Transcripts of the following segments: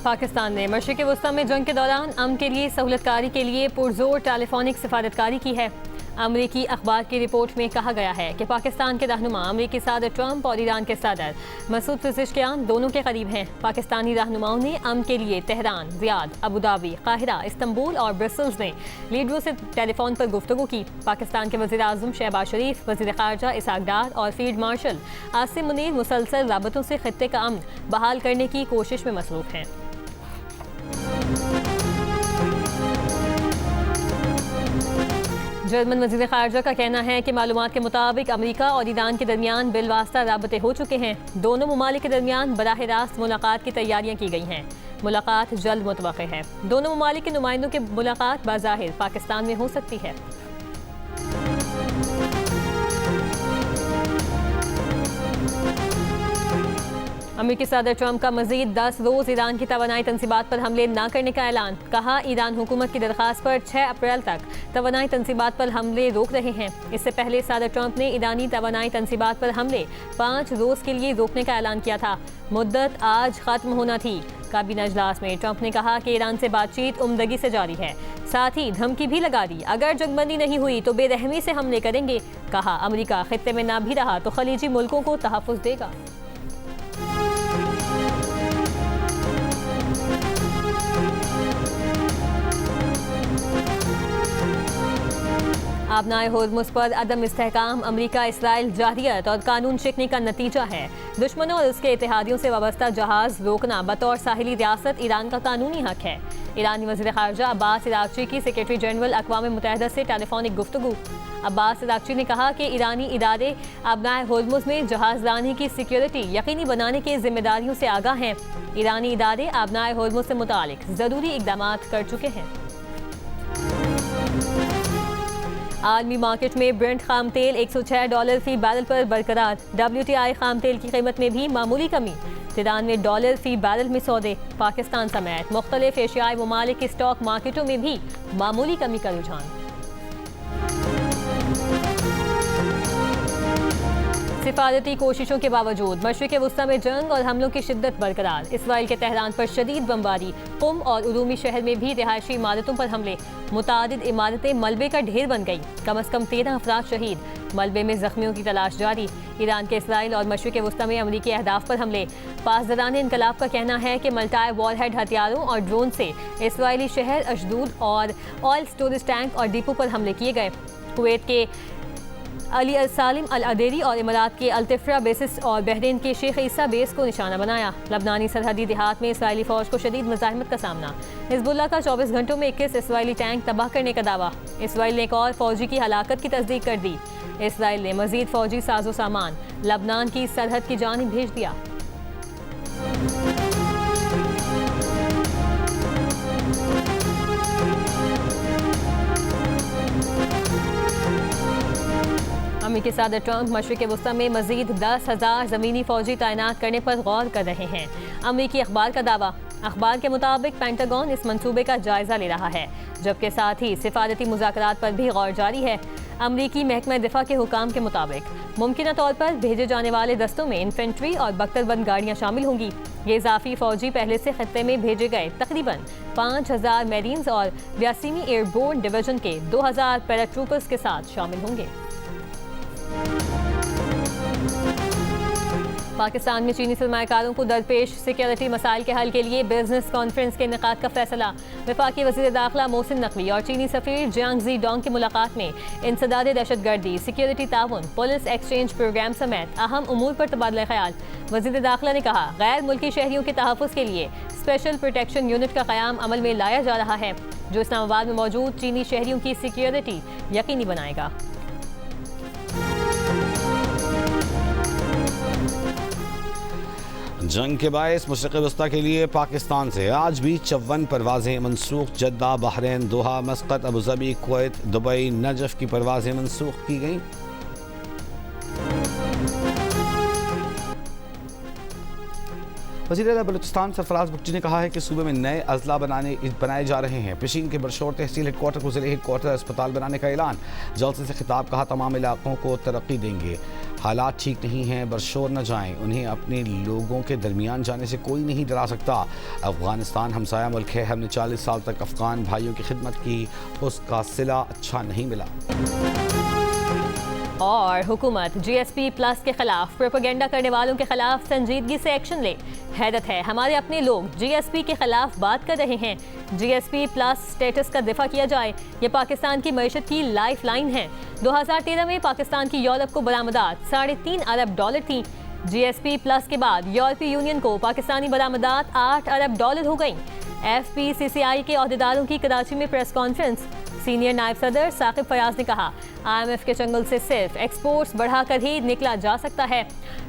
पाकिस्तान ने मशरिक़ वस्ता में जंग के दौरान अमन के लिए सहूलतकारी के लिए पुरजोर टेलीफोनिक सिफारतकारी की है। अमरीकी अखबार की रिपोर्ट में कहा गया है कि पाकिस्तान के रहनुमा अमरीकी सदर ट्रंप और ईरान के सदर मसूद पेज़ेश्कियान दोनों के करीब हैं। पाकिस्तानी रहनुमाओं ने अमन के लिए Tehran, Riyadh, Abu Dhabi, Cairo, Istanbul और ब्रसल्स में लीडरों से टेलीफोन पर गुफ्तगू की। पाकिस्तान के वज़ीर आज़म शहबाज शरीफ, वज़ीर ख़ारजा इसहाक डार और फील्ड मार्शल आसिम मुनीर मुसलसल राबतों से खित्ते का अमन बहाल करने की कोशिश में मसरूफ़ हैं। जर्मन वज़ीर ख़ारजा का कहना है कि मालूमात के मुताबिक अमेरिका और ईरान के दरमियान बिलवास्ता राबते हो चुके हैं। दोनों ममालिक के दरमियान बराह रास्त मुलाकात की तैयारियां की गई हैं। मुलाकात जल्द मुतवक्किल है। दोनों ममालिक के नुमाइंदों की मुलाकात बाज़ाहिर पाकिस्तान में हो सकती है। अमेरिकी सदर ट्रंप का मजीद 10 रोज़ ईरान की तवानाई तनसीबात पर हमले न करने का ऐलान। कहा, ईरान हुकूमत की दरख्वास्त पर 6 अप्रैल तक तवानाई तनसीबात पर हमले रोक रहे हैं। इससे पहले सदर ट्रंप ने ईरानी तवानाई तनसीबात पर हमले 5 रोज़ के लिए रोकने का ऐलान किया था। मुद्दत आज ख़त्म होना थी। काबीना इजलास में ट्रंप ने कहा कि ईरान से बातचीत उम्दगी से जारी है। साथ ही धमकी भी लगा दी, अगर जंगबंदी नहीं हुई तो बेरहमी से हमले करेंगे। कहा, अमेरिका खित्ते में ना भी रहा तो खलीजी मुल्कों को तहफ़्फ़ुज़ देगा। आबनाए होर्मुज़ पर अदम इस्तेहकाम अमरीका इसराइल जारियत और कानून शिकने का नतीजा है। दुश्मनों और उसके इत्तेहादियों से वाबस्ता जहाज रोकना बतौर साहिली रियासत ईरान का कानूनी हक है। ईरानी वज़ीर ख़ारजा अब्बास इराक़ची की सेक्रेटरी जनरल अक़वाम मुत्तहिदा से टेलीफोनिक गुफ्तगू। अब्बास इराक़ची ने कहा कि ईरानी इदारे आबनाए होर्मुज़ में जहाज़रानी की सिक्योरिटी यकीनी बनाने की जिम्मेदारियों से आगाह हैं। ईरानी इदारे आबनाए होर्मुज़ से मुतालिक ज़रूरी इक़दाम कर चुके हैं। आलमी मार्केट में ब्रेंट खाम तेल $106 फी बैरल पर बरकरार। WTI खाम तेल की कीमत में भी मामूली कमी, $93 फी बैरल में सौदे। पाकिस्तान समेत मुख्तलिफ एशियाई ममालिक की स्टॉक मार्केटों में भी मामूली कमी का रुझान। सिफारती कोशिशों के बावजूद मशरिक़ वस्ता में जंग और हमलों की शिद्दत बरकरार। इसराइल के तेहरान पर शदीद बमबारी। कुम और उरूमी शहर में भी रिहायशी इमारतों पर हमले। मुतादिद इमारतें मलबे का ढेर बन गई। कम अज़ कम 13 अफराद शहीद। मलबे में जख्मियों की तलाश जारी। ईरान के इसराइल और मशरिक़ वस्ता में अमरीकी अहदाफ पर हमले। पासदारान इनकलाब का कहना है कि मल्टाई वॉरहेड हथियारों और ड्रोन से इसराइली शहर अशदूद और ऑयल स्टोरेज टैंक और डिपो पर हमले किए गए। कुवैत के अली सालिम अल अदेरी और इमारात के अल्तिफ्रा बेसिस और बहरीन के शेख ईसा बेस को निशाना बनाया। लबनानी सरहदी देहात में इसराइली फौज को शदीद मुज़ाहिमत का सामना। हिज़्बुल्लाह का 24 घंटों में 21 इसराइली टैंक तबाह करने का दावा। इसराइल ने एक और फौजी की हलाकत की तस्दीक कर दी। इसराइल ने मजीद फौजी साजो सामान लबनान की सरहद की जानिब भेज दिया। अमेरिकी सदर ट्रंप मशरिक़ वस्ता में मजीद 10,000 ज़मीनी फ़ौजी तैनात करने पर गौर कर रहे हैं। अमेरिकी अखबार का दावा। अखबार के मुताबिक पेंटागन इस मंसूबे का जायज़ा ले रहा है, जबकि साथ ही सिफारती मुज़ाकरात पर भी गौर जारी है। अमरीकी महकमा दिफा के हुकाम के मुताबिक मुमकिन तौर पर भेजे जाने वाले दस्तों में इन्फेंट्री और बख्तरबंद गाड़ियाँ शामिल होंगी। ये इजाफी फौजी पहले से खत्ते में भेजे गए तकरीबन 5,000 मेरीन्स और 82वीं एयरबोर्न डिवीजन के 2,000 पैराट्रूपर्स के साथ शामिल होंगे। पाकिस्तान में चीनी सरमायाकारों को दरपेश सिक्योरिटी मसाइल के हल के लिए बिजनेस कॉन्फ्रेंस के इनेकाद का फैसला। वफाकी वज़ीर दाखिला मोहसिन नकवी और चीनी सफ़ीर जियांग जी डोंग की मुलाकात में इंसदाद दहशतगर्दी, सिक्योरिटी ताउन, पुलिस एक्सचेंज प्रोग्राम समेत अहम उमूर पर तबादला ख्याल। वज़ीर दाखिला ने कहा, गैर मुल्की शहरियों के तहफ़्फ़ुज़ के लिए स्पेशल प्रोटेक्शन यूनिट का क़याम अमल में लाया जा रहा है, जो इस्लामाबाद में मौजूद चीनी शहरियों की सिक्योरिटी यकीनी बनाएगा। जंग के बायस मशरिक़ वस्ता के लिए पाकिस्तान से आज भी 54 परवाज़ें मनसूख। Jeddah, Bahrain, Doha, Muscat, Abu Dhabi, Kuwait, Dubai, Najaf की परवाज़ें मनसूख की गईं। वज़ीर आला बलूचिस्तान सरफराज बुगटी ने कहा है कि सूबे में नए अजला बनाए जा रहे हैं। पिशीन के बरशोर तहसील हेडक्वार्टर को ज़िले हेडक्वार्टर अस्पताल बनाने का ऐलान। जलसे से खिताब, कहा तमाम इलाकों को तरक्की देंगे। हालात ठीक नहीं हैं, बरशोर न जाएं। उन्हें अपने लोगों के दरमियान जाने से कोई नहीं डरा सकता। अफगानिस्तान हमसाया मुल्क है, हमने 40 साल तक अफगान भाइयों की खिदमत की, उसका सिला अच्छा नहीं मिला। और हुकूमत GSP प्लस के खिलाफ प्रोपेगेंडा करने वालों के खिलाफ संजीदगी से एक्शन ले। हैरत है, हमारे अपने लोग GSP के खिलाफ बात कर रहे हैं। GSP प्लस स्टेटस का दिफा किया जाए, ये पाकिस्तान की मईशत की लाइफ लाइन है। 2013 में पाकिस्तान की यूरोप को बरामदात $3.5 अरब थी। GSP प्लस के बाद यूरोपीय यूनियन को पाकिस्तानी बरामदात $8 अरब हो गई। FPCCI के अहदेदारों की कराची में प्रेस कॉन्फ्रेंस। सीनियर नायब सदर साकिब फयाज ने कहा, IMF के चंगुल से सिर्फ एक्सपोर्ट्स बढ़ाकर ही निकला जा सकता है।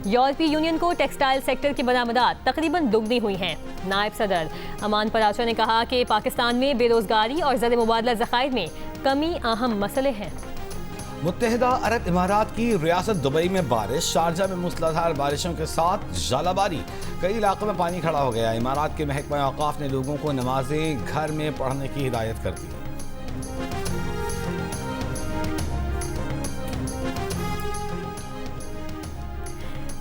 यूरोपीय यूनियन को टेक्सटाइल सेक्टर की बरामदात तकरीबन दुगनी हुई हैं। नायब सदर अमान पराचा ने कहा कि पाकिस्तान में बेरोजगारी और ज़र मुबादला ज़खायर में कमी अहम मसले हैं। मुत्तहिदा अरब इमारात की रियासत दुबई में बारिश, शारजा में मूसलाधार बारिशों के साथ जालाबारी, कई इलाकों में पानी खड़ा हो गया। इमारात के महकमा औकाफ ने लोगों को नमाजें घर में पढ़ने की हिदायत कर दी।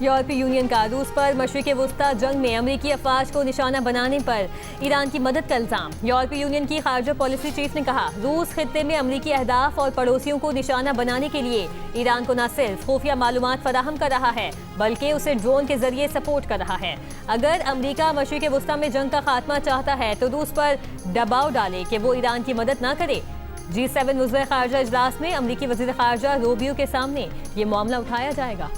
यूरोपीय यूनियन का रूस पर मशरिक़ वस्ता जंग में अमरीकी अफवाज को निशाना बनाने पर ईरान की मदद का इल्ज़ाम। यूरोपीय यूनियन की खारजा पॉलिसी चीफ ने कहा, रूस खित्ते में अमरीकी अहदाफ और पड़ोसियों को निशाना बनाने के लिए ईरान को न सिर्फ खुफिया मालूमात फराहम कर रहा है बल्कि उसे ड्रोन के जरिए सपोर्ट कर रहा है। अगर अमरीका मशरिक़ वस्ता में जंग का खात्मा चाहता है तो रूस पर दबाव डाले कि वो ईरान की मदद न करे। G7 वज़ीर ख़ारजा इजलास में अमरीकी वज़ीर ख़ारजा रूबियो के सामने ये मामला उठाया जाएगा।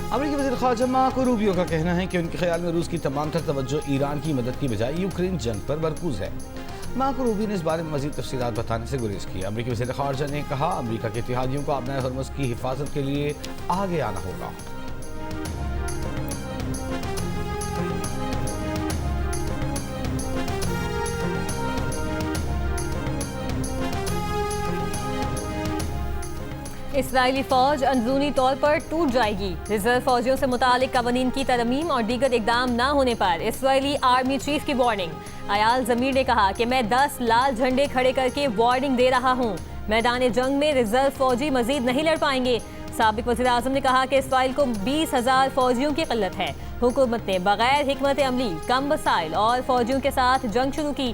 अमरीकी वज़ीर ख़ारजा मार्को रूबियो का कहना है कि उनके ख्याल में रूस की तमाम तर तवज्जो ईरान की मदद की बजाय यूक्रेन जंग पर मरकूज है। मार्को रूबियो ने इस बारे में मज़ीद तफ़सीलात बताने से गुरेज की। अमरीकी वज़ीर ख़ारजा ने कहा, अमरीका के इत्तेहादियों को अपने हरमुज़ की हिफाजत के लिए आगे आना होगा। इसराइली फौज अंदरूनी तौर पर टूट जाएगी। रिजर्व फौजियों से मुतालिक कवानीन की तरमीम और दीगर इकदाम न होने पर इसराइली आर्मी चीफ की वार्निंग। अयाल ज़मीर ने कहा कि मैं 10 लाल झंडे खड़े करके वार्निंग दे रहा हूँ, मैदान जंग में रिजर्व फौजी मजीद नहीं लड़ पाएंगे। साबिक वज़ीर आज़म ने कहा कि इसराइल को 20,000 फौजियों की क़िल्लत है। हुकूमत ने बगैर हिकमत अमली, कम वसाइल और फौजियों के साथ जंग शुरू की।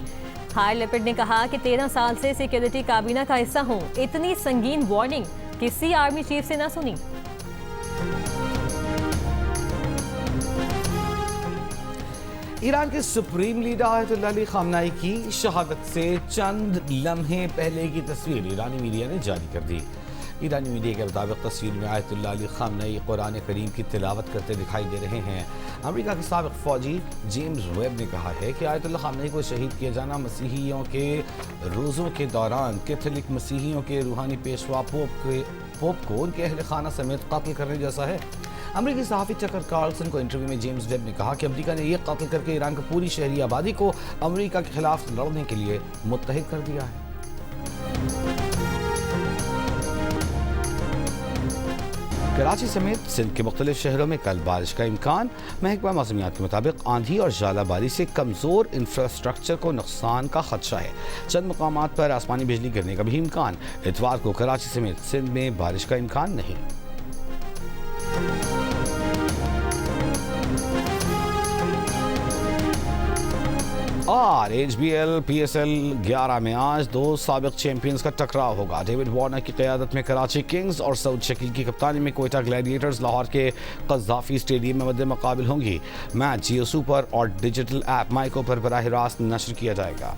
हायर लेपर्ड ने कहा कि 13 साल से सिक्योरिटी काबीना का हिस्सा हूँ, इतनी संगीन वार्निंग किसी आर्मी चीफ से ना सुनी। ईरान के सुप्रीम लीडर आयतुल्लाह अली खामनाई की शहादत से चंद लम्हे पहले की तस्वीर ईरानी मीडिया ने जारी कर दी। ईरानी मीडिया के मुताबिक तस्वीर में आयतुल्लाह अली खामनाई कुरान करीम की तिलावत करते दिखाई दे रहे हैं। अमेरिका के साबिक फौजी जेम्स वेब ने कहा है कि आयतुल्लाह खामनाई को शहीद किया जाना मसीहियों के रोज़ों के दौरान कैथोलिक मसीहियों के रूहानी पेशवा पोप को उनके अहल खाना समेत कत्ल करने जैसा है। अमेरिकी सहाफ़ी चकर कार्लसन को इंटरव्यू में जेम्स वेब ने कहा कि अमेरिका ने यह कत्ल करके ईरान की पूरी शहरी आबादी को अमेरिका के खिलाफ लड़ने के लिए मुत्तहिद कर दिया है। कराची समेत सिंध के मुख्तलिफ शहरों में कल बारिश का इम्कान। महकमा मौसमियात के मुताबिक आंधी और जालाबारी से कमज़ोर इंफ्रास्ट्रक्चर को नुकसान का खदशा है। चंद मकामात पर आसमानी बिजली गिरने का भी इम्कान। इतवार को कराची समेत सिंध में बारिश का इम्कान नहीं। और HBL PSL 11 में आज दो साबिक चैंपियंस का टकराव होगा। डेविड वार्नर की क़यादत में कराची किंग्स और सऊद शकील की कप्तानी में कोयटा ग्लैडिएटर्स लाहौर के क़ज़्ज़ाफ़ी स्टेडियम में मद्दे मुक़ाबिल होंगी। मैच जियो सुपर और डिजिटल ऐप माइको पर बराह रास्त नशर किया जाएगा।